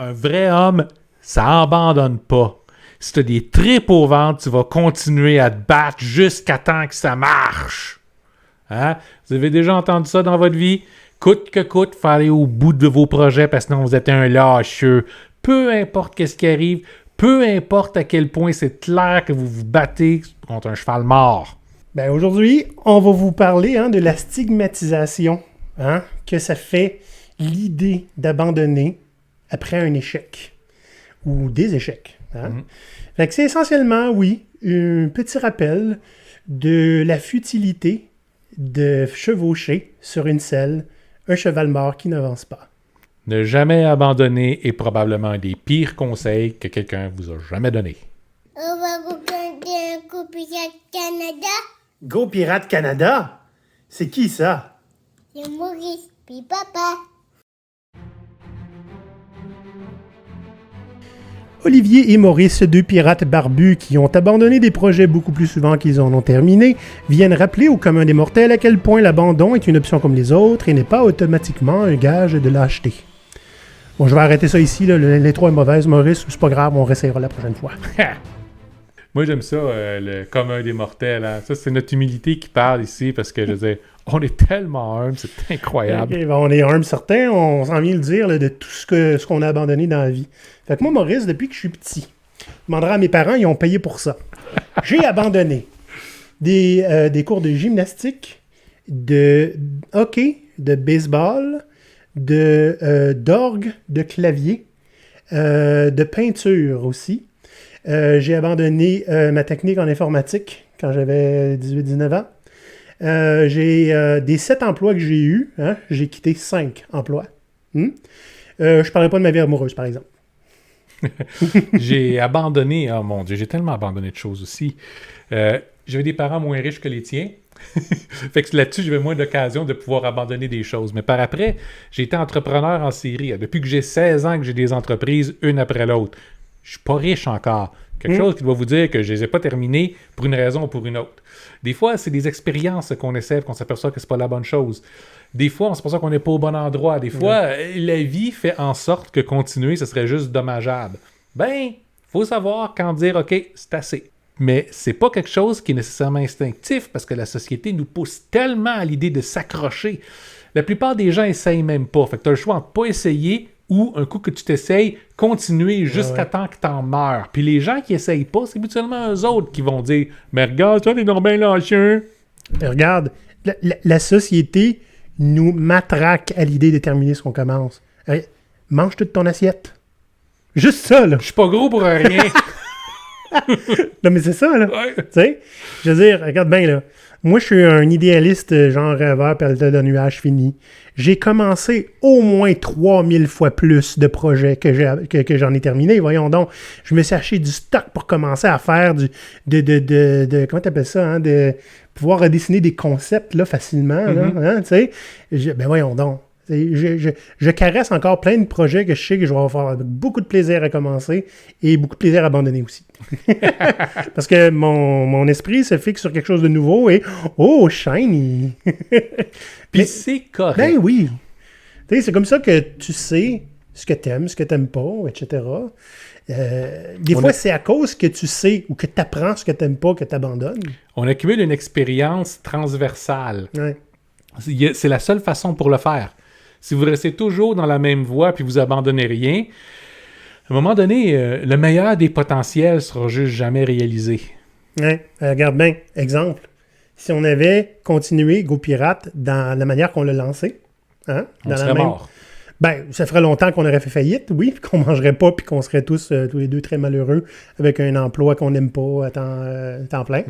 un vrai homme, ça abandonne pas. Si t'as des tripes au ventre, tu vas continuer à te battre jusqu'à temps que ça marche. Hein? Vous avez déjà entendu ça dans votre vie? Coûte que coûte, faut aller au bout de vos projets parce que sinon vous êtes un lâcheux. Peu importe qu'est-ce qui arrive, peu importe à quel point c'est clair que vous vous battez contre un cheval mort. Ben aujourd'hui, on va vous parler de la stigmatisation que ça fait l'idée d'abandonner après un échec ou des échecs. Fait que c'est essentiellement, oui, un petit rappel de la futilité de chevaucher sur une selle un cheval mort qui n'avance pas. Ne jamais abandonner est probablement un des pires conseils que quelqu'un vous a jamais donné. On va regarder un coup Pirate Canada. Go Pirate Canada? C'est qui ça? C'est Maurice, puis papa. Olivier et Maurice, deux pirates barbus qui ont abandonné des projets beaucoup plus souvent qu'ils en ont terminé, viennent rappeler au commun des mortels à quel point l'abandon est une option comme les autres et n'est pas automatiquement un gage de lâcheté. Bon, je vais arrêter ça ici, là. L'intro est mauvaise, Maurice, c'est pas grave, on réessayera la prochaine fois. Moi, j'aime ça, le commun des mortels. Hein. Ça, c'est notre humilité qui parle ici parce que, je veux dire, on est tellement humble, c'est incroyable. Okay, ben on est humble, certains, on s'en vient le dire là, de tout ce qu'on a abandonné dans la vie. Fait que moi, Maurice, depuis que je suis petit, je demanderai à mes parents, ils ont payé pour ça. J'ai abandonné des cours de gymnastique, de hockey, de baseball, d'orgue, de clavier, de peinture aussi. J'ai abandonné ma technique en informatique quand j'avais 18-19 ans. Des 7 emplois que j'ai eus, j'ai quitté 5 emplois. Je ne parlerai pas de ma vie amoureuse, par exemple. J'ai abandonné, oh mon Dieu, j'ai tellement abandonné de choses aussi. J'avais des parents moins riches que les tiens. Fait que là-dessus, j'avais moins d'occasion de pouvoir abandonner des choses. Mais par après, j'ai été entrepreneur en série. Depuis que j'ai 16 ans que j'ai des entreprises, une après l'autre. Je suis pas riche encore. Quelque chose qui doit vous dire que je les ai pas terminées pour une raison ou pour une autre. Des fois, c'est des expériences qu'on essaie, qu'on s'aperçoit que c'est pas la bonne chose. Des fois, on s'aperçoit qu'on n'est pas au bon endroit. Des fois, la vie fait en sorte que continuer, ce serait juste dommageable. Ben, faut savoir quand dire « OK, c'est assez ». Mais c'est pas quelque chose qui est nécessairement instinctif parce que la société nous pousse tellement à l'idée de s'accrocher. La plupart des gens essayent même pas. Fait que tu as le choix entre pas essayer ou un coup que tu t'essayes, continuer jusqu'à temps que t'en meurs. Puis les gens qui essayent pas, c'est habituellement eux autres qui vont dire « Mais regarde, toi, t'es donc bien lâcheux. » Regarde, la société nous matraque à l'idée de terminer ce qu'on commence. Mange toute ton assiette. Juste ça, là. Je suis pas gros pour rien. Non, mais c'est ça, là. Ouais. Tu sais, je veux dire, regarde bien, là. Moi, je suis un idéaliste, genre rêveur, pelleteur de nuages fini. J'ai commencé au moins 3000 fois plus de projets que j'en ai terminé. Voyons donc. Je me suis acheté du stock pour commencer à faire comment t'appelles ça, de pouvoir redessiner des concepts, là, facilement, là, tu sais. Ben voyons donc. Je caresse encore plein de projets que je sais que je vais avoir beaucoup de plaisir à commencer et beaucoup de plaisir à abandonner aussi. Parce que mon esprit se fixe sur quelque chose de nouveau et « Oh, shiny! » Puis c'est correct. Ben oui! Tu sais, c'est comme ça que tu sais ce que t'aimes, ce que t'aimes pas, etc. Des fois, c'est à cause que tu sais ou que tu apprends ce que t'aimes pas que t'abandonnes. On accumule une expérience transversale. Ouais. C'est la seule façon pour le faire. Si vous restez toujours dans la même voie puis vous abandonnez rien, à un moment donné, le meilleur des potentiels sera juste jamais réalisé. Ouais. Regarde bien, exemple. Si on avait continué Go Pirate dans la manière qu'on l'a lancé, On serait mort. Ben, ça ferait longtemps qu'on aurait fait faillite, oui, puis qu'on mangerait pas, puis qu'on serait tous les deux très malheureux avec un emploi qu'on n'aime pas à temps plein.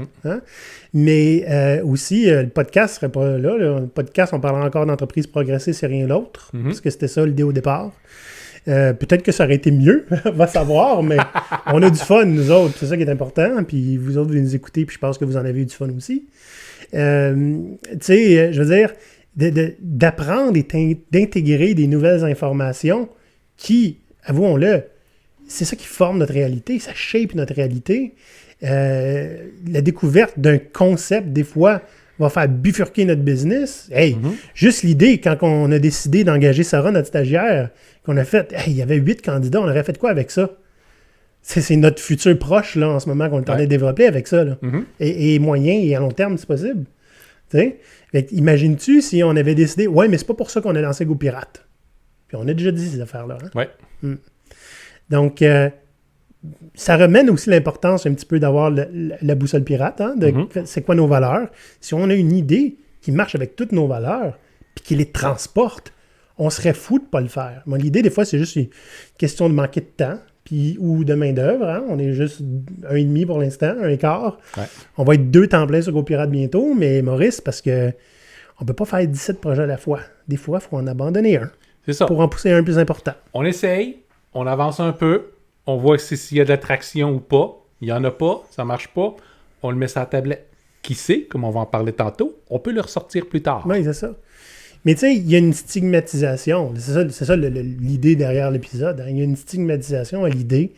Mais aussi, le podcast serait pas là. Le podcast, on parlerait encore d'entreprise progressée, c'est rien d'autre, parce que c'était ça l'idée au départ. Peut-être que ça aurait été mieux, va savoir, mais on a du fun, nous autres, c'est ça qui est important, puis vous autres, vous nous écoutez, puis je pense que vous en avez eu du fun aussi. Tu sais, je veux dire, d'apprendre et d'intégrer des nouvelles informations qui, avouons-le, c'est ça qui forme notre réalité, ça shape notre réalité. La découverte d'un concept, des fois, va faire bifurquer notre business. Hey, juste l'idée, quand on a décidé d'engager Sarah, notre stagiaire, qu'on a fait, hey, il y avait 8 candidats, on aurait fait quoi avec ça? C'est notre futur proche, là, en ce moment, qu'on est en train de développer avec ça, là. Et moyen et à long terme, c'est possible. Fait que, imagines-tu si on avait décidé, ouais, mais c'est pas pour ça qu'on a lancé GoPirate. Puis on a déjà dit ces affaires-là. Hein? Ouais. Donc, ça ramène aussi l'importance un petit peu d'avoir la boussole pirate, hein, de c'est quoi nos valeurs. Si on a une idée qui marche avec toutes nos valeurs, puis qui les transporte, on serait fou de ne pas le faire. Moi, l'idée, des fois, c'est juste une question de manquer de temps ou de main-d'œuvre. Hein. On est juste 1,5 pour l'instant, 1,4. Ouais. On va être 2 temps plein sur GoPirate bientôt, mais Maurice, parce que on ne peut pas faire 17 projets à la fois. Des fois, il faut en abandonner un. C'est ça. Pour en pousser un plus important. On essaye, on avance un peu, on voit s'il y a de l'attraction ou pas. Il n'y en a pas, ça ne marche pas. On le met sur la tablette. Qui sait, comme on va en parler tantôt, on peut le ressortir plus tard. Oui, c'est ça. Mais tu sais, il y a une stigmatisation. C'est ça l'idée derrière l'épisode. Hein. Il y a une stigmatisation à l'idée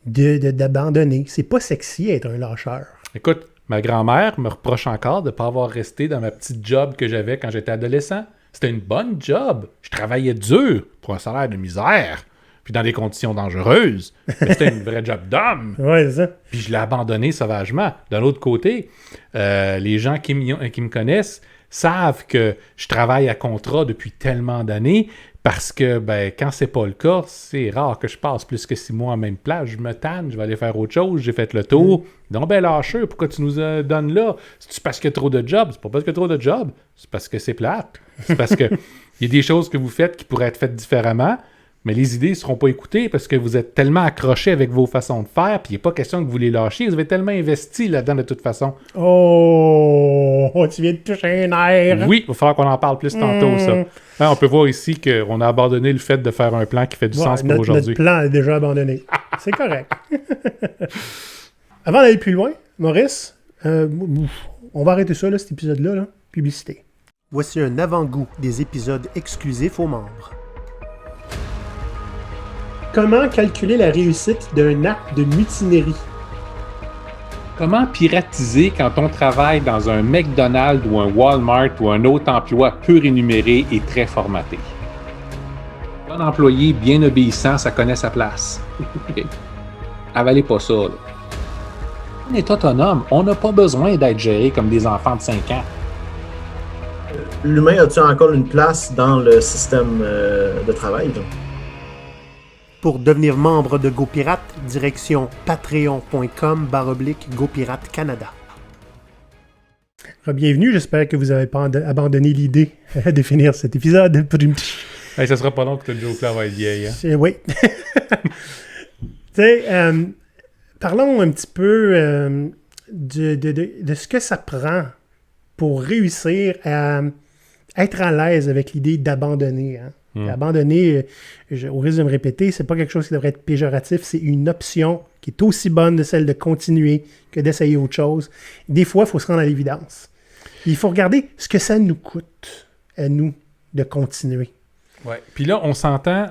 d'abandonner. C'est pas sexy être un lâcheur. Écoute, ma grand-mère me reproche encore de ne pas avoir resté dans ma petite job que j'avais quand j'étais adolescent. C'était une bonne job. Je travaillais dur pour un salaire de misère, puis dans des conditions dangereuses. Mais c'était une vraie job d'homme. Oui, c'est ça. Puis je l'ai abandonné sauvagement. D'un autre côté, les gens qui me connaissent savent que je travaille à contrat depuis tellement d'années parce que quand c'est pas le cas, c'est rare que je passe plus que 6 mois en même place. Je me tanne, je vais aller faire autre chose, j'ai fait le tour. Donc, lâcheux, pourquoi tu nous donnes là? C'est parce qu'il y a trop de jobs? C'est pas parce qu'il y a trop de jobs, c'est parce que c'est plate. C'est parce que il y a des choses que vous faites qui pourraient être faites différemment, mais les idées ne seront pas écoutées parce que vous êtes tellement accrochés avec vos façons de faire, puis il n'est pas question que vous les lâchiez. Vous avez tellement investi là-dedans de toute façon. Oh, tu viens de toucher un nerf. Oui, il va falloir qu'on en parle plus tantôt, ça. Hein, on peut voir ici qu'on a abandonné le fait de faire un plan qui fait du sens pour aujourd'hui. Notre plan est déjà abandonné. C'est correct. Avant d'aller plus loin, Maurice, on va arrêter ça, là, cet épisode-là. Là. Publicité. Voici un avant-goût des épisodes exclusifs aux membres. Comment calculer la réussite d'un acte de mutinerie? Comment piratiser quand on travaille dans un McDonald's ou un Walmart ou un autre emploi peu rémunéré et très formaté? Un employé bien obéissant, ça connaît sa place. Okay. Avalez pas ça, là. On est autonome. On n'a pas besoin d'être géré comme des enfants de 5 ans. L'humain a-t-il encore une place dans le système de travail? Donc? Pour devenir membre de GoPirate, direction patreon.com/GoPirate Canada. Bienvenue, j'espère que vous n'avez pas abandonné l'idée de finir cet épisode. Hey, ça sera pas long que ta joke-là va être vieille. Hein? Oui. Tu sais, parlons un petit peu de ce que ça prend pour réussir à être à l'aise avec l'idée d'abandonner. Hein? Abandonner, au risque de me répéter, c'est pas quelque chose qui devrait être péjoratif, c'est une option qui est aussi bonne de celle de continuer que d'essayer autre chose. Des fois, il faut se rendre à l'évidence. Il faut regarder ce que ça nous coûte à nous de continuer. Ouais. Puis là, on s'entend,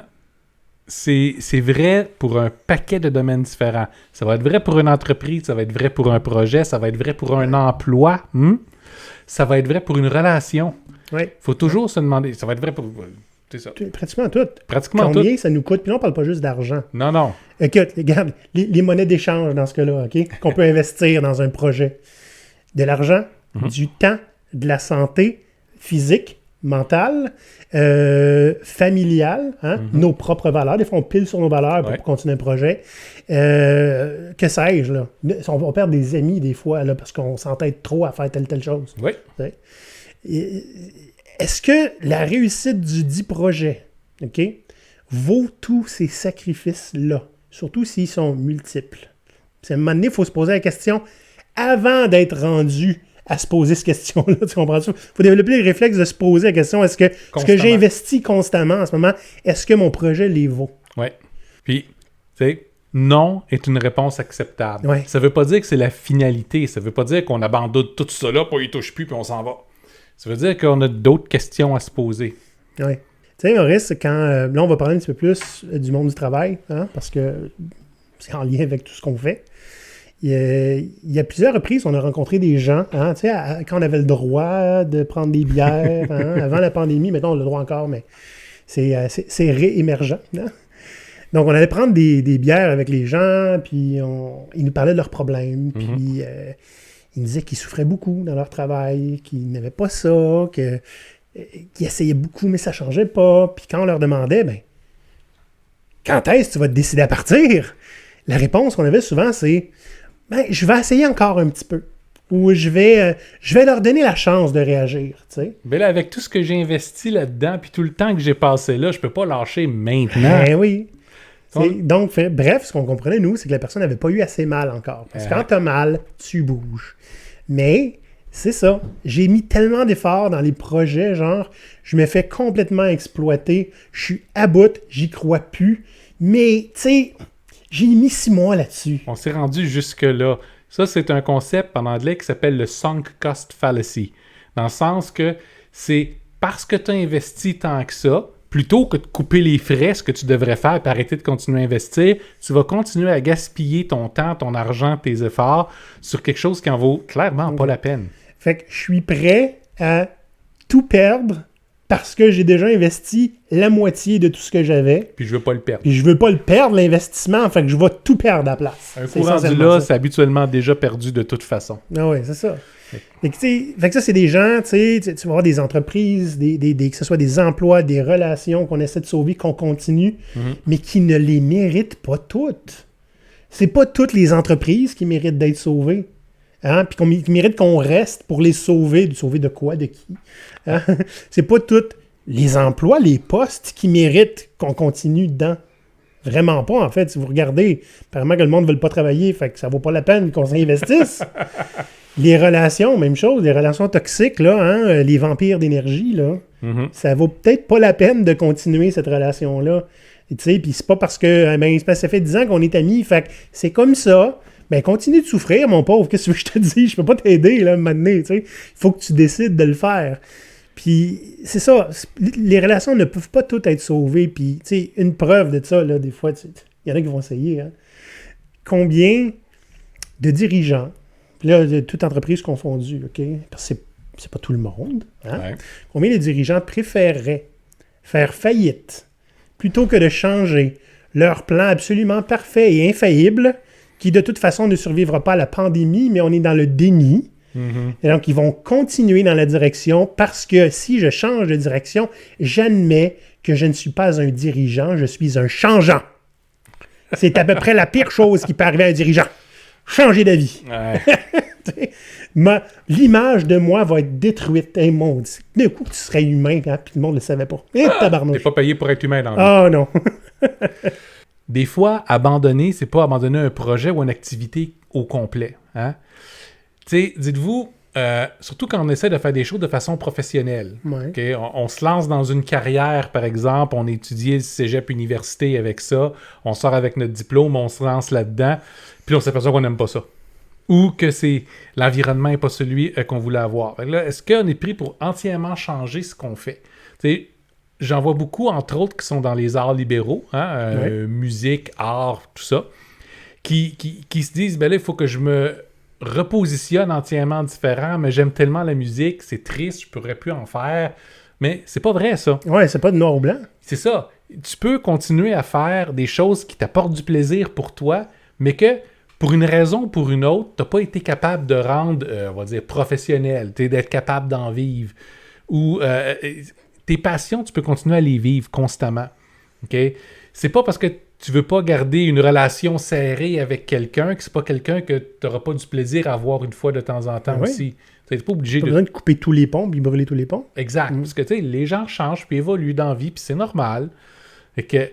c'est vrai pour un paquet de domaines différents. Ça va être vrai pour une entreprise, ça va être vrai pour un projet, ça va être vrai pour un emploi, ça va être vrai pour une relation. Il faut toujours se demander, ça va être vrai pour... C'est ça. Pratiquement tout. Combien ça nous coûte? Puis là, on ne parle pas juste d'argent. Non. Écoute, regarde, les monnaies d'échange dans ce cas-là, OK? Qu'on peut investir dans un projet. De l'argent, du temps, de la santé physique, mentale, familiale, hein? Nos propres valeurs. Des fois, on pile sur nos valeurs pour continuer un projet. Que sais-je, là? On va perdre des amis, des fois, là, parce qu'on s'entête trop à faire telle chose. Oui. Est-ce que la réussite du dit projet, OK, vaut tous ces sacrifices-là, surtout s'ils sont multiples? À un moment donné, il faut se poser la question avant d'être rendu à se poser cette question-là. Tu comprends ça? Il faut développer le réflexe de se poser la question, est-ce que ce que j'ai investi constamment en ce moment, est-ce que mon projet les vaut? Oui. Puis, tu sais, non est une réponse acceptable. Ouais. Ça veut pas dire que c'est la finalité. Ça veut pas dire qu'on abandonne tout ça là, puis on y touche plus, puis on s'en va. Ça veut dire qu'on a d'autres questions à se poser. Oui. Tu sais, Maurice, là, on va parler un petit peu plus du monde du travail, hein, parce que c'est en lien avec tout ce qu'on fait. il y a plusieurs reprises, on a rencontré des gens, hein, tu sais, quand on avait le droit de prendre des bières, hein, avant la pandémie, maintenant on a le droit encore, mais c'est réémergent. Hein? Donc, on allait prendre des bières avec les gens, puis ils nous parlaient de leurs problèmes, puis ils nous disaient qu'ils souffraient beaucoup dans leur travail, qu'ils n'avaient pas ça, qu'ils essayaient beaucoup, mais ça ne changeait pas. Puis quand on leur demandait, ben, quand est-ce que tu vas te décider à partir? La réponse qu'on avait souvent, c'est, ben, je vais essayer encore un petit peu. Ou je vais leur donner la chance de réagir, tu sais. Mais là, avec tout ce que j'ai investi là-dedans, puis tout le temps que j'ai passé là, je peux pas lâcher maintenant. Ben oui. Donc, bref, ce qu'on comprenait, nous, c'est que la personne n'avait pas eu assez mal encore. Parce que quand t'as mal, tu bouges. Mais, c'est ça. J'ai mis tellement d'efforts dans les projets, genre, je me fais complètement exploiter, je suis à bout, j'y crois plus. Mais, tu sais, j'ai mis 6 mois là-dessus. On s'est rendu jusque-là. Ça, c'est un concept en anglais qui s'appelle le sunk cost fallacy. Dans le sens que c'est parce que tu as investi tant que ça, plutôt que de couper les frais, ce que tu devrais faire et arrêter de continuer à investir, tu vas continuer à gaspiller ton temps, ton argent, tes efforts sur quelque chose qui en vaut clairement pas la peine. Fait que je suis prêt à tout perdre parce que j'ai déjà investi la moitié de tout ce que j'avais. Puis je veux pas le perdre. Puis je veux pas le perdre, l'investissement, fait que je vais tout perdre à la place. Un coup rendu là, c'est habituellement déjà perdu de toute façon. Ah oui, c'est ça. Fait que ça, c'est des gens, tu vas avoir des entreprises, que ce soit des emplois, des relations qu'on essaie de sauver, qu'on continue, mais qui ne les méritent pas toutes. C'est pas toutes les entreprises qui méritent d'être sauvées. Hein? Puis qui méritent qu'on reste pour les sauver. Sauver de quoi? De qui? Hein? C'est pas toutes les emplois, les postes qui méritent qu'on continue dedans. Vraiment pas, en fait. Si vous regardez, apparemment que le monde ne veut pas travailler, fait que ça vaut pas la peine qu'on s'investisse. Les relations, même chose, les relations toxiques, là, hein, les vampires d'énergie, là, ça vaut peut-être pas la peine de continuer cette relation-là. Tu sais, puis c'est pas parce que ça fait 10 ans qu'on est amis, fait que c'est comme ça. Ben, continue de souffrir, mon pauvre. Qu'est-ce que je te dis? Je peux pas t'aider, là, maintenant, tu sais. Il faut que tu décides de le faire. Puis, c'est ça. Les relations ne peuvent pas toutes être sauvées. Puis, tu sais, une preuve de ça, là, des fois, il y en a qui vont essayer. Hein. Combien de dirigeants, puis là, de toute entreprise confondue, OK? Parce que c'est pas tout le monde. Hein? Ouais. Combien de dirigeants préféreraient faire faillite plutôt que de changer leur plan absolument parfait et infaillible qui, de toute façon, ne survivra pas à la pandémie, mais on est dans le déni. Et donc, ils vont continuer dans la direction parce que si je change de direction, j'admets que je ne suis pas un dirigeant, je suis un changeant. C'est à peu près la pire chose qui peut arriver à un dirigeant. Changer d'avis. Ouais. L'image de moi va être détruite. Hey, mon Dieu. D'un coup, tu serais humain, hein, puis le monde ne le savait pas. T'es pas payé pour être humain dans le monde. Ah non. Des fois, abandonner, c'est pas abandonner un projet ou une activité au complet. Hein? Tu sais, dites-vous, surtout quand on essaie de faire des choses de façon professionnelle. Ouais. Okay? On se lance dans une carrière, par exemple, on étudie le cégep université avec ça, on sort avec notre diplôme, on se lance là-dedans, puis on s'aperçoit qu'on n'aime pas ça. Ou que l'environnement n'est pas celui qu'on voulait avoir. Là, est-ce qu'on est pris pour entièrement changer ce qu'on fait? Tu sais, j'en vois beaucoup, entre autres, qui sont dans les arts libéraux, hein, musique, art, tout ça, qui se disent, ben là, il faut que je me repositionne entièrement différent, mais j'aime tellement la musique, c'est triste, je pourrais plus en faire. Mais c'est pas vrai, ça. Ouais, c'est pas de noir ou blanc. C'est ça. Tu peux continuer à faire des choses qui t'apportent du plaisir pour toi, mais que, pour une raison ou pour une autre, t'as pas été capable de rendre, on va dire, professionnel, d'être capable d'en vivre. Ou tes passions, tu peux continuer à les vivre constamment. Okay? C'est pas parce que tu veux pas garder une relation serrée avec quelqu'un que c'est pas quelqu'un que tu n'auras pas du plaisir à voir une fois de temps en temps aussi. Tu n'es pas obligé besoin de couper tous les ponts puis brûler tous les ponts. Exact. Parce que les gens changent puis évoluent dans la vie puis c'est normal. Et que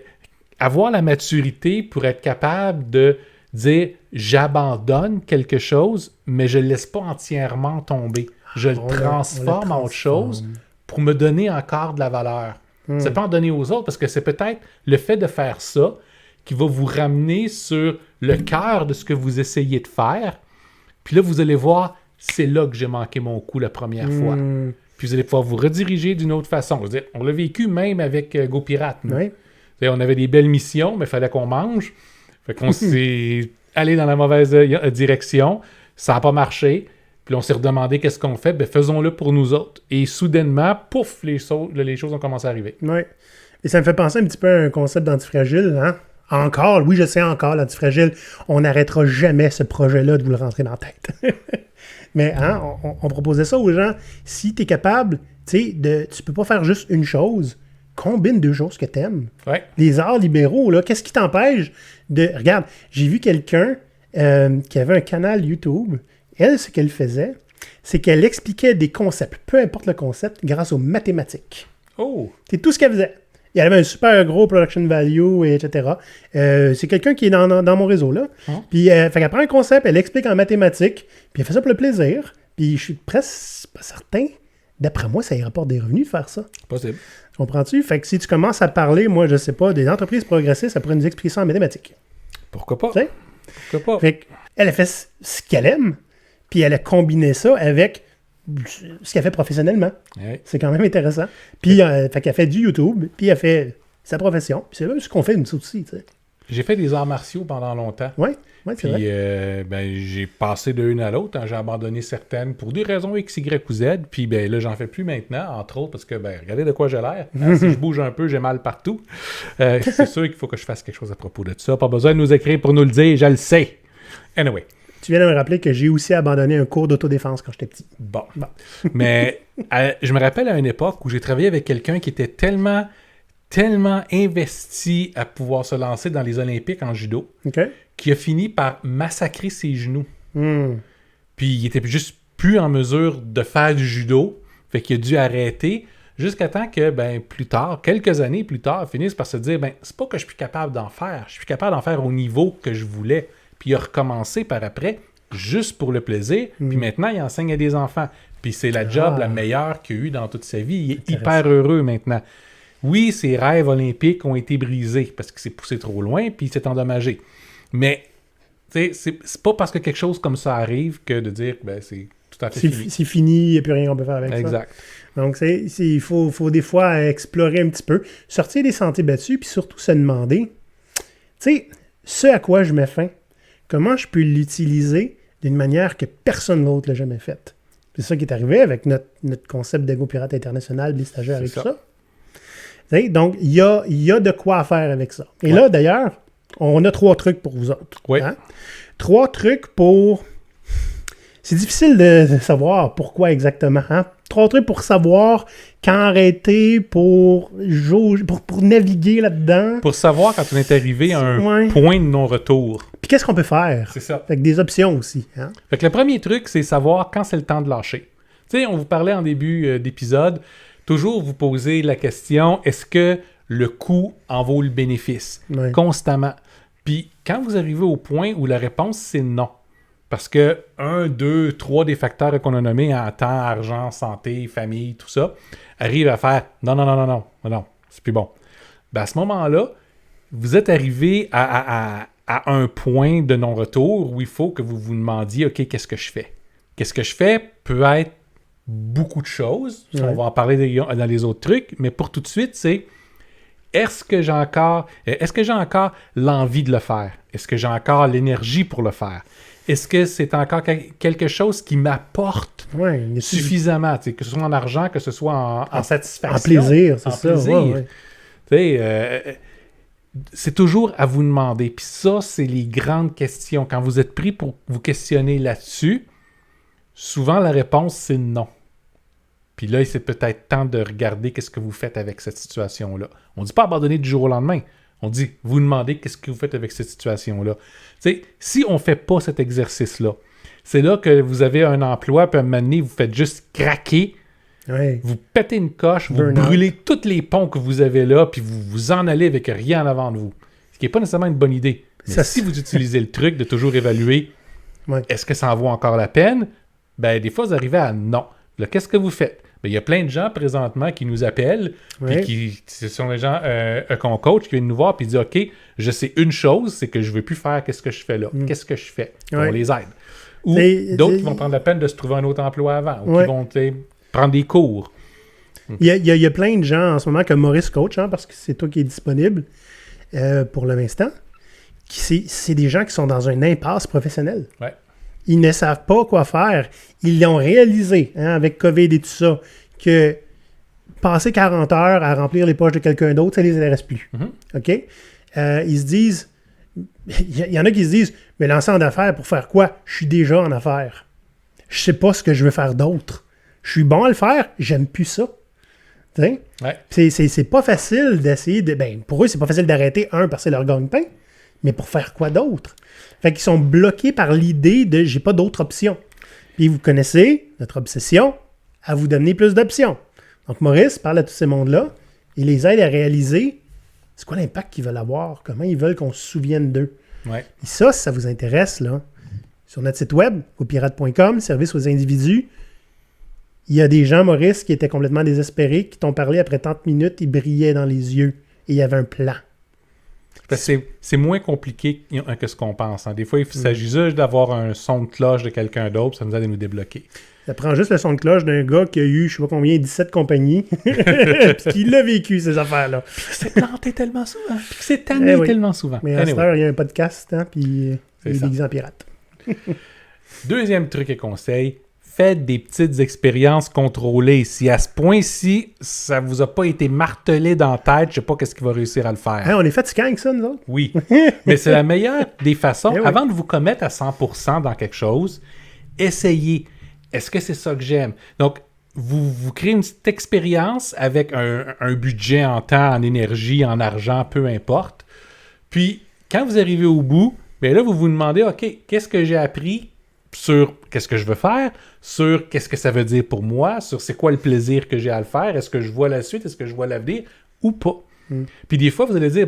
avoir la maturité pour être capable de dire j'abandonne quelque chose, mais je le laisse pas entièrement tomber. Je le transforme en autre chose pour me donner encore de la valeur. C'est pas en donner aux autres parce que c'est peut-être le fait de faire ça qui va vous ramener sur le cœur de ce que vous essayez de faire. Puis là, vous allez voir, c'est là que j'ai manqué mon coup la première fois. Puis vous allez pouvoir vous rediriger d'une autre façon. On l'a vécu même avec GoPirate. Oui. On avait des belles missions, mais il fallait qu'on mange. Fait qu'on s'est allé dans la mauvaise direction. Ça n'a pas marché. Puis on s'est redemandé qu'est-ce qu'on fait. Ben, faisons-le pour nous autres. Et soudainement, pouf, les choses ont commencé à arriver. Oui. Et ça me fait penser un petit peu à un concept d'antifragile, hein? Encore, oui, je sais encore, l'antifragile, on n'arrêtera jamais ce projet-là de vous le rentrer dans la tête. Mais hein, on proposait ça aux gens. Si tu es capable, tu peux pas faire juste une chose, combine deux choses que tu aimes. Ouais. Les arts libéraux, là, qu'est-ce qui t'empêche de... Regarde, j'ai vu quelqu'un qui avait un canal YouTube. Elle, ce qu'elle faisait, c'est qu'elle expliquait des concepts, peu importe le concept, grâce aux mathématiques. Oh! C'est tout ce qu'elle faisait. Il avait un super gros production value, etc. C'est quelqu'un qui est dans mon réseau, là. Puis, fait qu'elle prend un concept, elle explique en mathématiques, puis elle fait ça pour le plaisir. Puis, je suis presque pas certain. D'après moi, ça y rapporte des revenus de faire ça. Possible. Comprends-tu? Fait que si tu commences à parler, moi, je sais pas, des entreprises progressistes, ça pourrait nous expliquer ça en mathématiques. Pourquoi pas? Tu sais? Pourquoi pas? Fait qu'elle a fait ce qu'elle aime, puis elle a combiné ça avec ce qu'elle fait professionnellement. Ouais. C'est quand même intéressant. Puis, fait qu'elle fait du YouTube, puis elle fait sa profession. Puis c'est même ce qu'on fait nous aussi, tu sais. J'ai fait des arts martiaux pendant longtemps. Oui, c'est Puis, vrai. j'ai passé de l'une à l'autre. Hein. J'ai abandonné certaines pour des raisons X, Y ou Z. Puis, là, j'en fais plus maintenant, entre autres, parce que, regardez de quoi j'ai l'air. Hein, si je bouge un peu, j'ai mal partout. C'est sûr qu'il faut que je fasse quelque chose à propos de ça. Pas besoin de nous écrire pour nous le dire, je le sais. Anyway. Tu viens de me rappeler que j'ai aussi abandonné un cours d'autodéfense quand j'étais petit. Bon. Mais je me rappelle à une époque où j'ai travaillé avec quelqu'un qui était tellement investi à pouvoir se lancer dans les Olympiques en judo, OK? qui a fini par massacrer ses genoux. Puis il était juste plus en mesure de faire du judo, fait qu'il a dû arrêter jusqu'à temps que, plus tard, quelques années plus tard, finisse par se dire, c'est pas que je suis plus capable d'en faire, je suis plus capable d'en faire au niveau que je voulais. Puis il a recommencé par après, juste pour le plaisir, puis maintenant il enseigne à des enfants. Puis c'est la job la meilleure qu'il a eue dans toute sa vie. Il est hyper heureux maintenant. Oui, ses rêves olympiques ont été brisés parce qu'il s'est poussé trop loin, puis il s'est endommagé. Mais, tu sais, c'est pas parce que quelque chose comme ça arrive que de dire que c'est tout à fait fini. C'est fini, il n'y a plus rien qu'on peut faire avec ça. Exact. Donc, il faut des fois explorer un petit peu, sortir des sentiers battus, puis surtout se demander, tu sais, ce à quoi je mets fin, comment je peux l'utiliser d'une manière que personne d'autre l'a jamais faite. C'est ça qui est arrivé avec notre concept d'Ego Pirate International, les stagiaires et tout ça. T'sais, donc, il y a de quoi faire avec ça. Et là, d'ailleurs, on a 3 trucs pour vous autres. Oui. Hein? 3 trucs pour... C'est difficile de savoir pourquoi exactement. Hein? 3 trucs pour savoir quand arrêter, pour naviguer là-dedans. Pour savoir quand on est arrivé à un point de non-retour. Puis qu'est-ce qu'on peut faire? C'est ça. Avec des options aussi. Hein? Fait que le premier truc, c'est savoir quand c'est le temps de lâcher. Tu sais, on vous parlait en début d'épisode, toujours vous poser la question, est-ce que le coût en vaut le bénéfice? Ouais. Constamment. Puis quand vous arrivez au point où la réponse, c'est non. Parce que 1, 2, 3 des facteurs qu'on a nommés en temps, argent, santé, famille, tout ça, arrivent à faire non, c'est plus bon. À ce moment-là, vous êtes arrivé à un point de non-retour où il faut que vous vous demandiez, OK, qu'est-ce que je fais? Qu'est-ce que je fais peut être beaucoup de choses. On va en parler dans les autres trucs, mais pour tout de suite, c'est est-ce que j'ai encore l'envie de le faire? Est-ce que j'ai encore l'énergie pour le faire? Est-ce que c'est encore quelque chose qui m'apporte suffisamment, que ce soit en argent, que ce soit en satisfaction? En plaisir, c'est ça. Plaisir. C'est toujours à vous demander. Puis ça, c'est les grandes questions. Quand vous êtes pris pour vous questionner là-dessus, souvent la réponse, c'est non. Puis là, c'est peut-être temps de regarder qu'est-ce que vous faites avec cette situation-là. On ne dit pas abandonner du jour au lendemain. On dit, vous demandez qu'est-ce que vous faites avec cette situation-là. Si on ne fait pas cet exercice-là, c'est là que vous avez un emploi, puis à un moment donné, vous faites juste craquer, vous pétez une coche, vous brûlez tous les ponts que vous avez là, puis vous vous en allez avec rien en avant de vous. Ce qui n'est pas nécessairement une bonne idée. Mais si vous utilisez le truc de toujours évaluer, est-ce que ça en vaut encore la peine? Des fois, vous arrivez à non. Là, qu'est-ce que vous faites? Il y a plein de gens présentement qui nous appellent, puis ce sont des gens qu'on coach, qui viennent nous voir, puis disent, OK, je sais une chose, c'est que je ne veux plus faire qu'est-ce que je fais là. Qu'est-ce que je fais? On les aide. Ou d'autres qui vont prendre la peine de se trouver un autre emploi avant, ou qui vont prendre des cours. Il y a plein de gens en ce moment que Maurice coach, parce que c'est toi qui es disponible pour l'instant, c'est des gens qui sont dans une impasse professionnelle. Ouais. Ils ne savent pas quoi faire. Ils l'ont réalisé, avec COVID et tout ça, que passer 40 heures à remplir les poches de quelqu'un d'autre, ça ne les intéresse plus. Mm-hmm. OK? Ils se disent... Il y en a qui se disent, mais lancer en affaires, pour faire quoi? Je suis déjà en affaires. Je sais pas ce que je veux faire d'autre. Je suis bon à le faire, j'aime plus ça. Ouais. C'est pas facile d'essayer de... pour eux, c'est pas facile d'arrêter, parce que c'est leur gagne-pain, mais pour faire quoi d'autre? Fait qu'ils sont bloqués par l'idée de « j'ai pas d'autre option ». Puis vous connaissez notre obsession à vous donner plus d'options. Donc Maurice parle à tous ces mondes-là, il les aide à réaliser c'est quoi l'impact qu'ils veulent avoir, comment ils veulent qu'on se souvienne d'eux. Ouais. Et ça, si ça vous intéresse, là, sur notre site web, gopirate.com, service aux individus, il y a des gens, Maurice, qui étaient complètement désespérés, qui t'ont parlé après 30 minutes, ils brillaient dans les yeux et il y avait un plan. Parce que c'est moins compliqué que ce qu'on pense. Hein. Des fois, il s'agit juste d'avoir un son de cloche de quelqu'un d'autre, ça nous aide à nous débloquer. Ça prend juste le son de cloche d'un gars qui a eu, je sais pas combien, 17 compagnies, puis qui l'a vécu, ces affaires-là. Puis qui s'est planté tellement souvent, puis qui s'est tanné tellement souvent. Mais à cette heure, il y a un podcast, puis il est déguisé en pirate. Deuxième truc et conseil, faites des petites expériences contrôlées. Si à ce point-ci, ça vous a pas été martelé dans la tête, je sais pas qu'est-ce qui va réussir à le faire. On est fatigants avec ça, nous autres. Oui, mais c'est la meilleure des façons. Avant de vous commettre à 100% dans quelque chose, essayez. Est-ce que c'est ça que j'aime? Donc, vous créez une petite expérience avec un budget en temps, en énergie, en argent, peu importe. Puis, quand vous arrivez au bout, bien là, vous vous demandez, OK, qu'est-ce que j'ai appris sur qu'est-ce que je veux faire, sur qu'est-ce que ça veut dire pour moi, sur c'est quoi le plaisir que j'ai à le faire, est-ce que je vois la suite, est-ce que je vois l'avenir ou pas. Puis des fois, vous allez dire,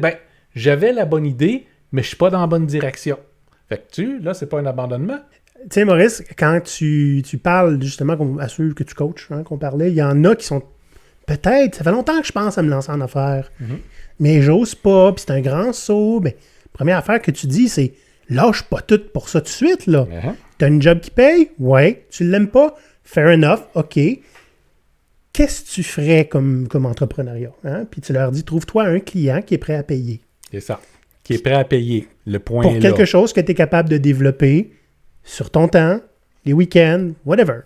j'avais la bonne idée, mais je suis pas dans la bonne direction. Fait que là, c'est pas un abandonnement. Tu sais, Maurice, quand tu parles justement à ceux que tu coaches, qu'on parlait, il y en a qui sont peut-être, ça fait longtemps que je pense à me lancer en affaires, mais j'ose pas, puis c'est un grand saut. La première affaire que tu dis, c'est lâche pas tout pour ça tout de suite, là. T'as une job qui paye? Ouais. Tu l'aimes pas? Fair enough. OK. Qu'est-ce que tu ferais comme entrepreneuriat? Puis tu leur dis, trouve-toi un client qui est prêt à payer. C'est ça. Qui est prêt à payer. Le point est là. Pour quelque chose que tu es capable de développer sur ton temps, les week-ends, whatever.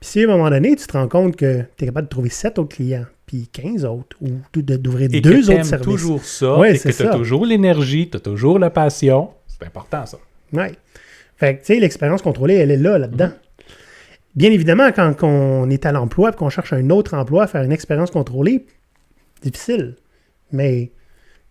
Puis si à un moment donné, tu te rends compte que tu es capable de trouver 7 autres clients, puis 15 autres, ou d'ouvrir 2 autres services. Toujours ça, et que tu as toujours l'énergie, tu as toujours la passion. C'est important, ça. Oui. Fait que, tu sais, l'expérience contrôlée, elle est là-dedans. Bien évidemment, quand on est à l'emploi et qu'on cherche un autre emploi, faire une expérience contrôlée, difficile. Mais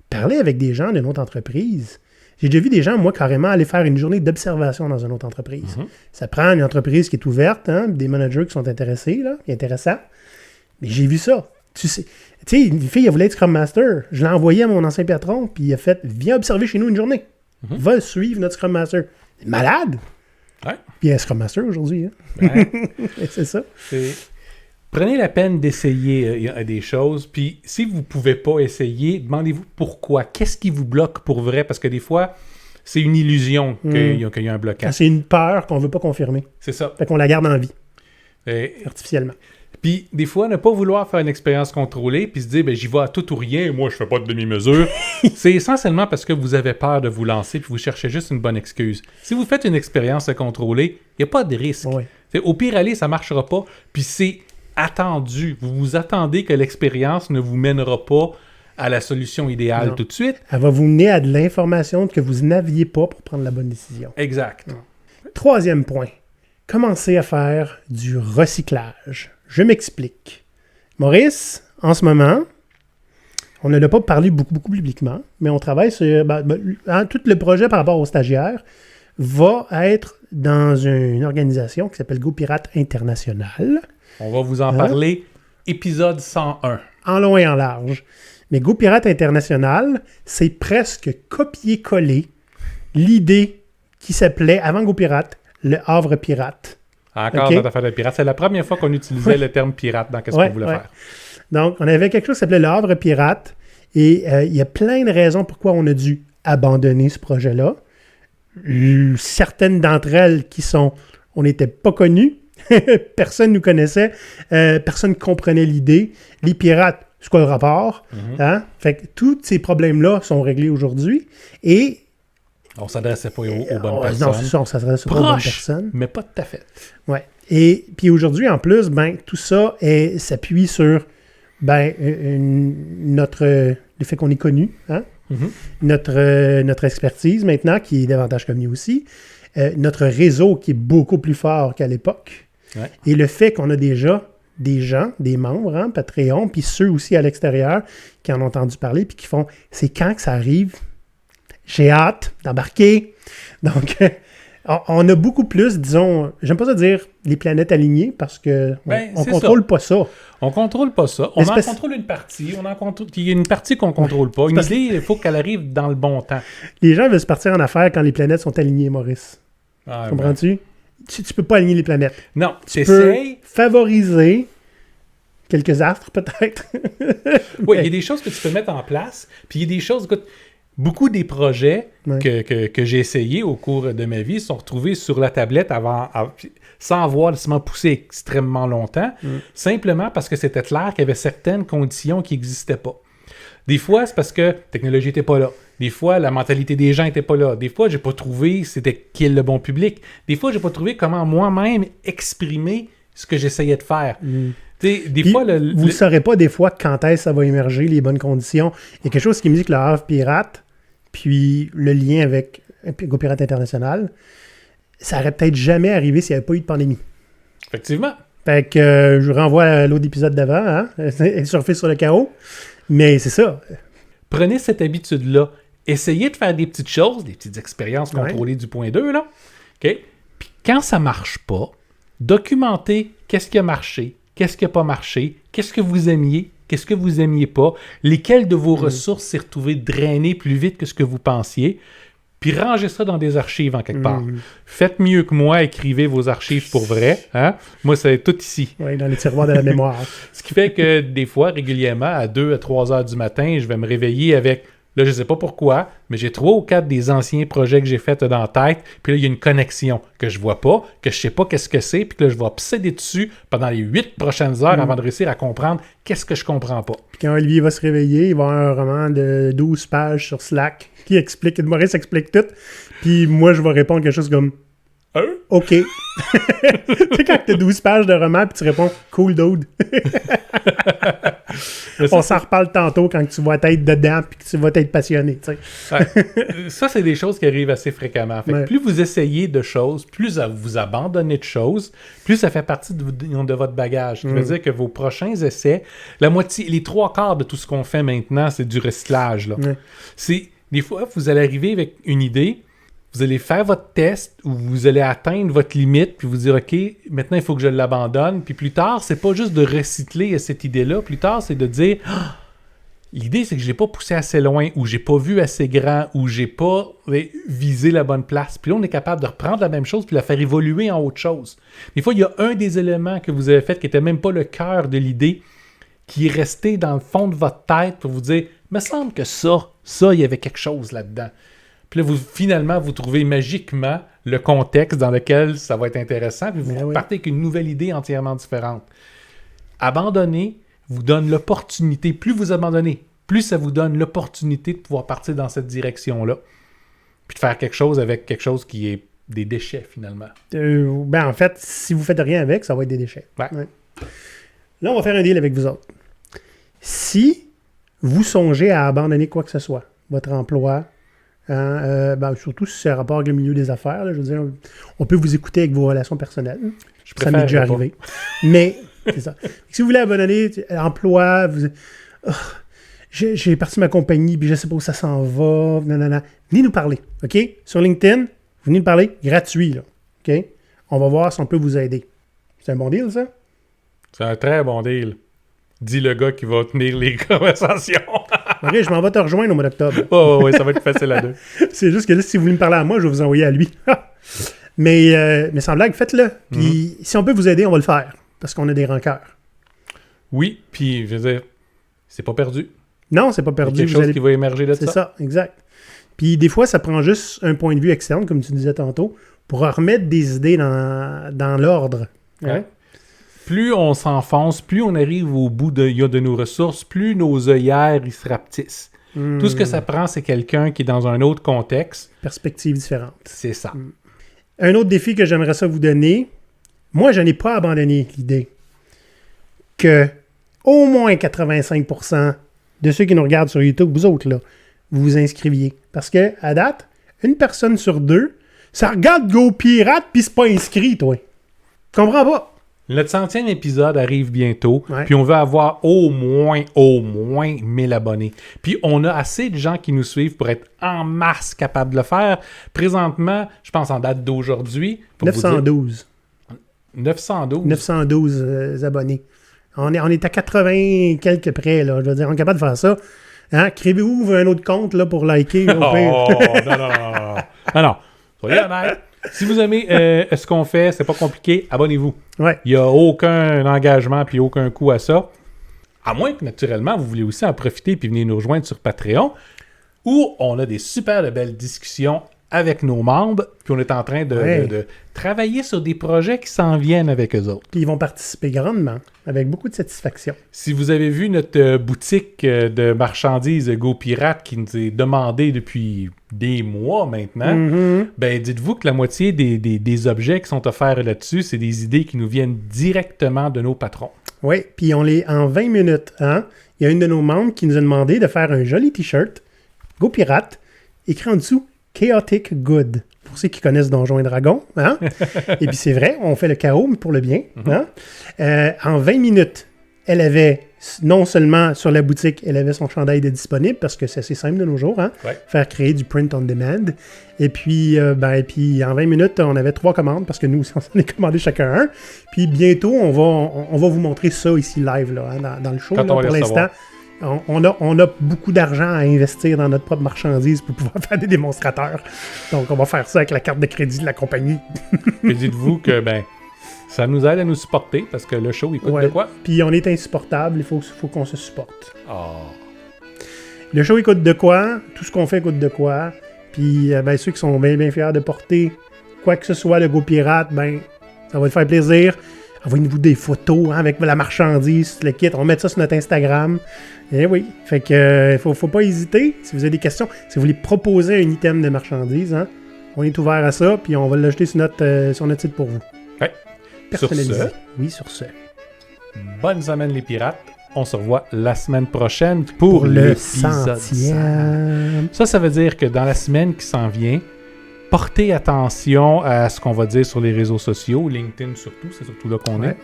parler avec des gens d'une autre entreprise, j'ai déjà vu des gens, moi, carrément, aller faire une journée d'observation dans une autre entreprise. Ça prend une entreprise qui est ouverte, des managers qui sont intéressés, là, intéressants. Mais j'ai vu ça. Tu sais, une fille, elle voulait être Scrum Master. Je l'ai envoyé à mon ancien patron, puis il a fait « Viens observer chez nous une journée. Va suivre notre Scrum Master. » Malade! Ouais. Puis il y a un Scrum Master aujourd'hui. C'est ça. Prenez la peine d'essayer des choses. Puis si vous ne pouvez pas essayer, demandez-vous pourquoi. Qu'est-ce qui vous bloque pour vrai? Parce que des fois, c'est une illusion qu'il y a un blocage. C'est une peur qu'on ne veut pas confirmer. C'est ça. Fait qu'on la garde en vie. Artificiellement. Puis des fois, ne pas vouloir faire une expérience contrôlée puis se dire, j'y vais à tout ou rien, moi je fais pas de demi-mesure. C'est essentiellement parce que vous avez peur de vous lancer puis vous cherchez juste une bonne excuse. Si vous faites une expérience contrôlée, il n'y a pas de risque. Au pire aller, ça ne marchera pas. Puis c'est attendu. Vous vous attendez que l'expérience ne vous mènera pas à la solution idéale tout de suite. Elle va vous mener à de l'information que vous n'aviez pas pour prendre la bonne décision. Exact. Troisième point. Commencez à faire du recyclage. Je m'explique. Maurice, en ce moment, on ne l'a pas parlé beaucoup publiquement, mais on travaille sur... tout le projet par rapport aux stagiaires va être dans une organisation qui s'appelle GoPirate International. On va vous en parler, épisode 101. En long et en large. Mais GoPirate International, c'est presque copier-coller l'idée qui s'appelait, avant GoPirate, le Havre Pirate. Encore notre affaire de pirate. C'est la première fois qu'on utilisait le terme pirate dans qu'est-ce qu'on voulait faire. Donc, on avait quelque chose qui s'appelait le Havre Pirate. Et il y a plein de raisons pourquoi on a dû abandonner ce projet-là. Certaines d'entre elles qui sont... On n'était pas connus. Personne ne nous connaissait. Personne ne comprenait l'idée. Les pirates, c'est quoi le rapport? Fait que tous ces problèmes-là sont réglés aujourd'hui. Et On ne s'adressait pas aux bonnes Non, personnes. c'est ça, on s'adresse pas aux bonnes personnes. Mais pas tout à fait. Ouais. Et puis aujourd'hui, en plus, tout ça s'appuie sur le fait qu'on est connu, hein? Notre expertise maintenant, qui est davantage connue aussi, notre réseau qui est beaucoup plus fort qu'à l'époque, et le fait qu'on a déjà des gens, des membres, hein, Patreon, puis ceux aussi à l'extérieur qui en ont entendu parler, puis qui font « c'est quand que ça arrive? J'ai hâte d'embarquer. » Donc, on a beaucoup plus, disons, j'aime pas ça dire les planètes alignées parce que on contrôle pas ça. On contrôle pas ça. On en contrôle une partie. Il y a une partie qu'on contrôle pas. Une idée, il faut qu'elle arrive dans le bon temps. Les gens veulent se partir en affaires quand les planètes sont alignées, Maurice. Comprends-tu? Tu peux pas aligner les planètes. Non, tu peux favoriser quelques astres, peut-être. Oui, il y a des choses que tu peux mettre en place. Puis il y a des choses... Écoute, beaucoup des projets que j'ai essayés au cours de ma vie sont retrouvés sur la tablette sans avoir nécessairement poussé extrêmement longtemps, simplement parce que c'était clair qu'il y avait certaines conditions qui n'existaient pas. Des fois, c'est parce que la technologie n'était pas là. Des fois, la mentalité des gens n'était pas là. Des fois, j'ai pas trouvé qui est le bon public. Des fois, j'ai pas trouvé comment moi-même exprimer ce que j'essayais de faire. Fois, vous ne saurez pas des fois quand est-ce que ça va émerger, les bonnes conditions. Il y a quelque chose qui me dit que le Havre Pirate, puis le lien avec Go Pirate International, ça aurait peut-être jamais arrivé s'il n'y avait pas eu de pandémie. Effectivement. Fait que je renvoie à l'autre épisode d'avant, hein? Surfer sur le chaos. Mais c'est ça. Prenez cette habitude-là. Essayez de faire des petites choses, des petites expériences contrôlées du point 2, là. OK? Puis quand ça marche pas, documentez qu'est-ce qui a marché, qu'est-ce qui n'a pas marché, qu'est-ce que vous aimiez, qu'est-ce que vous aimiez pas, lesquelles de vos ressources s'est retrouvé drainées plus vite que ce que vous pensiez, puis rangez ça dans des archives en quelque part. Faites mieux que moi, écrivez vos archives pour vrai. Hein? Moi, c'est tout ici. Oui, dans les tiroirs de la mémoire. Ce qui fait que des fois, régulièrement, à 2 à 3 heures du matin, je vais me réveiller avec... Là, je ne sais pas pourquoi, mais j'ai 3 ou 4 des anciens projets que j'ai faits dans la tête. Puis là, il y a une connexion que je vois pas, que je sais pas qu'est-ce que c'est, puis que là, je vais obséder dessus pendant les 8 prochaines heures avant de réussir à comprendre qu'est-ce que je comprends pas. Puis quand Olivier va se réveiller, il va avoir un roman de 12 pages sur Slack qui explique, Maurice explique tout. Puis moi, je vais répondre quelque chose comme « OK ». Tu sais, quand tu as 12 pages de roman, puis tu réponds « Cool, dude ». On s'en reparle tantôt quand tu vas être dedans puis que tu vas être passionné. Tu sais. Ça, c'est des choses qui arrivent assez fréquemment. Fait que plus vous essayez de choses, plus vous abandonnez de choses, plus ça fait partie de votre bagage. Ça veut dire que vos prochains essais, la moitié, les 3/4 de tout ce qu'on fait maintenant, c'est du recyclage. Là. Des fois, vous allez arriver avec une idée, vous allez faire votre test où vous allez atteindre votre limite, puis vous dire, OK, maintenant, il faut que je l'abandonne. Puis plus tard, c'est pas juste de recycler cette idée-là. Plus tard, c'est de dire, l'idée, c'est que je l'ai pas poussé assez loin, ou j'ai pas vu assez grand, ou j'ai pas visé la bonne place. Puis là, on est capable de reprendre la même chose puis la faire évoluer en autre chose. Des fois, il y a un des éléments que vous avez fait qui n'était même pas le cœur de l'idée, qui est resté dans le fond de votre tête pour vous dire, me semble que ça, il y avait quelque chose là-dedans. Puis là, finalement, vous trouvez magiquement le contexte dans lequel ça va être intéressant, puis vous partez avec une nouvelle idée entièrement différente. Abandonner vous donne l'opportunité, plus vous abandonnez, plus ça vous donne l'opportunité de pouvoir partir dans cette direction-là, puis de faire quelque chose avec quelque chose qui est des déchets, finalement. En fait, si vous ne faites rien avec, ça va être des déchets. Ouais. Là, on va faire un deal avec vous autres. Si vous songez à abandonner quoi que ce soit, votre emploi, surtout si c'est un rapport avec le milieu des affaires, là, je veux dire, on peut vous écouter avec vos relations personnelles. Ça m'est déjà arrivé. Mais, c'est ça. Si vous voulez abandonner emploi, j'ai parti ma compagnie, puis je ne sais pas où ça s'en va, nanana. Venez nous parler, OK? Sur LinkedIn, venez nous parler, gratuit, là, OK? On va voir si on peut vous aider. C'est un bon deal, ça? C'est un très bon deal. Dis le gars qui va tenir les conversations. OK, je m'en vais te rejoindre au mois d'octobre. Oui, ça va être facile à deux. C'est juste que là, si vous voulez me parler à moi, je vais vous envoyer à lui. mais sans blague, faites-le. Puis si on peut vous aider, on va le faire. Parce qu'on a des rancœurs. Oui, puis je veux dire, c'est pas perdu. Non, c'est pas perdu. Il y a quelque chose qui va émerger de ça. C'est ça, exact. Puis des fois, ça prend juste un point de vue externe, comme tu disais tantôt, pour remettre des idées dans l'ordre. Ouais. Plus on s'enfonce, plus on arrive au bout de nos ressources, plus nos œillères ils se rapetissent. Tout ce que ça prend, c'est quelqu'un qui est dans un autre contexte. Perspective différente. C'est ça. Un autre défi que j'aimerais ça vous donner, moi, je n'ai pas abandonné l'idée que au moins 85% de ceux qui nous regardent sur YouTube, vous autres, là, vous vous inscriviez. Parce que, à date, une personne sur deux, ça regarde Go Pirate puis c'est pas inscrit, toi. Tu comprends pas? Notre 100e épisode arrive bientôt, Ouais. puis on veut avoir au moins 1000 abonnés. Puis on a assez de gens qui nous suivent pour être en masse capables de le faire. Présentement, je pense en date d'aujourd'hui, pour vous dire, 912. 912. 912 abonnés. On est à 80 quelques près, là. Je veux dire, on est capable de faire ça. Hein? Créez-vous un autre compte là, pour liker. Au pire. Non. Soyez honnête. Si vous aimez ce qu'on fait, c'est pas compliqué, abonnez-vous. Ouais. Il n'y a aucun engagement puis aucun coût à ça. À moins que, naturellement, vous voulez aussi en profiter puis venir nous rejoindre sur Patreon, où on a des super de belles discussions avec nos membres, puis on est en train de travailler sur des projets qui s'en viennent avec eux autres. Puis ils vont participer grandement, avec beaucoup de satisfaction. Si vous avez vu notre boutique de marchandises Go Pirate qui nous est demandée depuis des mois maintenant, ben dites-vous que la moitié des objets qui sont offerts là-dessus, c'est des idées qui nous viennent directement de nos patrons. Oui, puis on les en 20 minutes. Hein? Il y a une de nos membres qui nous a demandé de faire un joli t-shirt, Go Pirate, écrit en dessous Chaotic Good. Pour ceux qui connaissent Donjons et Dragons. Hein? Et puis c'est vrai, on fait le chaos, mais pour le bien. Hein? En 20 minutes, elle avait, non seulement sur la boutique, elle avait son chandail de disponible, parce que c'est assez simple de nos jours, hein? Ouais. Faire créer du print on demand. Et puis, puis en 20 minutes, on avait 3 commandes, parce que nous aussi, on s'en est commandé chacun un. Puis bientôt, on va vous montrer ça ici live, là, hein, dans le show. Quand Là, on va pour les l'instant, on a beaucoup d'argent à investir dans notre propre marchandise pour pouvoir faire des démonstrateurs. Donc, on va faire ça avec la carte de crédit de la compagnie. Puis dites-vous que ça nous aide à nous supporter parce que le show, il coûte de quoi? Puis on est insupportable, il faut qu'on se supporte. Oh. Le show, il coûte de quoi? Tout ce qu'on fait coûte de quoi? Puis ceux qui sont bien fiers de porter quoi que ce soit, le Go Pirate, ça va te faire plaisir. Envoyez-nous des photos avec la marchandise, le kit. On va mettre ça sur notre Instagram. Et oui, fait que faut pas hésiter. Si vous avez des questions, si vous voulez proposer un item de marchandise, hein, on est ouvert à ça, puis on va l'ajouter sur notre site pour vous. Ouais. Personnalisé. Sur ce, oui, sur ce. bonne semaine les pirates. On se revoit la semaine prochaine pour le l'épisode 100e. Ça veut dire que dans la semaine qui s'en vient, portez attention à ce qu'on va dire sur les réseaux sociaux, LinkedIn surtout, c'est surtout là qu'on est,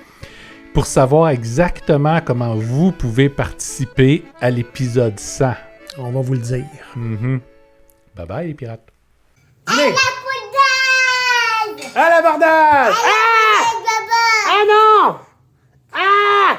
pour savoir exactement comment vous pouvez participer à l'épisode 100. On va vous le dire. Bye bye les pirates. Allez! Bordel! À l'abordage! Bye bye! Ah non! Ah!